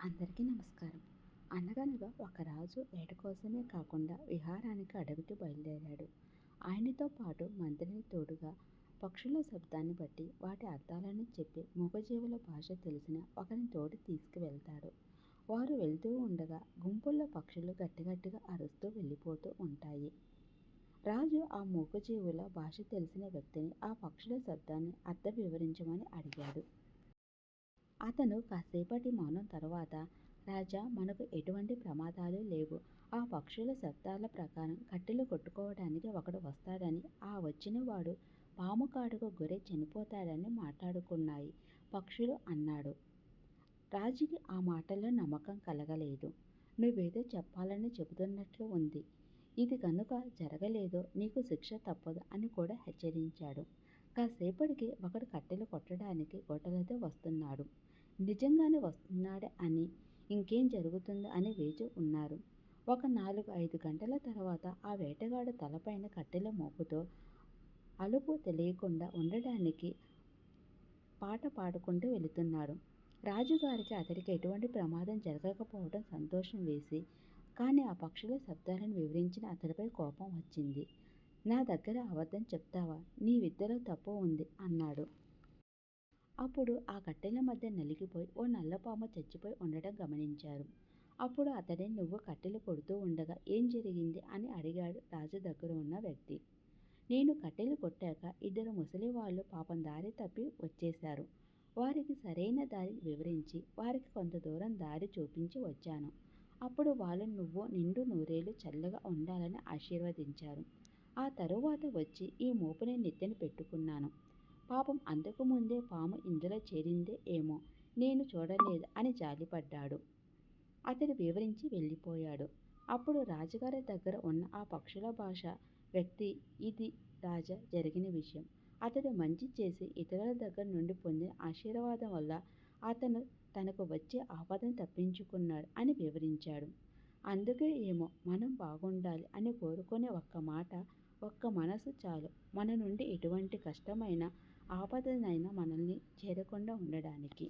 అందరికీ నమస్కారం. అనగనగా ఒక రాజు వేట కోసమే కాకుండా విహారానికి అడవికి బయలుదేరాడు. ఆయనతో పాటు మంత్రిని తోడుగా పక్షుల శబ్దాన్ని బట్టి వాటి అర్థాలను చెప్పి మూగజీవుల భాష తెలిసిన ఒకరిని తోడు తీసుకువెళ్తాడు. వారు వెళ్తూ ఉండగా గుంపుల్లో పక్షులు గట్టిగట్టిగా అరుస్తూ వెళ్ళిపోతూ ఉంటాయి. రాజు ఆ మూగజీవుల భాష తెలిసిన వ్యక్తిని ఆ పక్షుల శబ్దాన్ని అర్థం వివరించమని అడిగాడు. అతను కాసేపటి మౌనం తరువాత, రాజా, మనకు ఎటువంటి ప్రమాదాలు లేవు. ఆ పక్షుల శబ్దాల ప్రకారం కట్టెలు కొట్టుకోవడానికి ఒకడు వస్తాడని, ఆ వచ్చినవాడు పాము కాటుకు గురై చనిపోతాడని మాట్లాడుకున్నాయి పక్షులు అన్నాడు. రాజుకి ఆ మాటల్లో నమ్మకం కలగలేదు. నువ్వేదో చెప్పాలని చెబుతున్నట్లు ఉంది. ఇది కనుక జరగలేదో నీకు శిక్ష తప్పదు అని కూడా హెచ్చరించాడు. కాసేపటికి ఒకడు కట్టెలు కొట్టడానికి గొడ్డలితో వస్తున్నాడు. నిజంగానే వస్తున్నాడే అని, ఇంకేం జరుగుతుందో అని వేచి ఉన్నారు. ఒక 4-5 గంటల తర్వాత ఆ వేటగాడు తలపైన కట్టెల మోపుతో అలుపు తెలియకుండా ఉండడానికి పాట పాడుకుంటూ వెళుతున్నాడు. రాజుగారికి అతడికి ఎటువంటి ప్రమాదం జరగకపోవడం సంతోషం వేసి, కానీ ఆ పక్షుల శబ్దాలను వివరించిన అతడిపై కోపం వచ్చింది. నా దగ్గర అబద్ధం చెప్తావా? నీ విద్యలో తప్పు ఉంది అన్నాడు. అప్పుడు ఆ కట్టెల మధ్య నలిగిపోయి ఓ నల్లపాము చచ్చిపోయి ఉండడం గమనించారు. అప్పుడు అతడిని, నువ్వు కట్టెలు కొడుతూ ఉండగా ఏం జరిగింది అని అడిగాడు రాజు దగ్గర ఉన్న వ్యక్తి. నేను కట్టెలు కొట్టాక 2 ముసలివాళ్ళు పాపం దారి తప్పి వచ్చేశారు. వారికి సరైన దారి వివరించి వారికి కొంత దూరం దారి చూపించి వచ్చాను. అప్పుడు వాళ్ళు నువ్వు నిండు నూరేళ్లు చల్లగా ఉండాలని ఆశీర్వదించారు. ఆ తరువాత వచ్చి ఈ మోపుని నెత్తిన పెట్టుకున్నాను. పాపం అంతకుముందే పాము ఇందులో చేరిందే ఏమో, నేను చూడలేదు అని జాలిపడ్డాడు. అతడు వివరించి వెళ్ళిపోయాడు. అప్పుడు రాజుగారి దగ్గర ఉన్న ఆ పక్షుల భాష వ్యక్తి, ఇది రాజా జరిగిన విషయం. అతడు మంచి చేసి ఇతరుల దగ్గర నుండి పొందిన ఆశీర్వాదం వల్ల అతను తనకు వచ్చే ఆపదను తప్పించుకున్నాడు అని వివరించాడు. అందుకే ఏమో, మనం బాగుండాలి అని కోరుకునే ఒక్క మాట, ఒక్క మనసు చాలు మన నుండి ఎటువంటి కష్టమైన ఆపదనైనా మనల్ని చేరకుండా ఉండడానికి.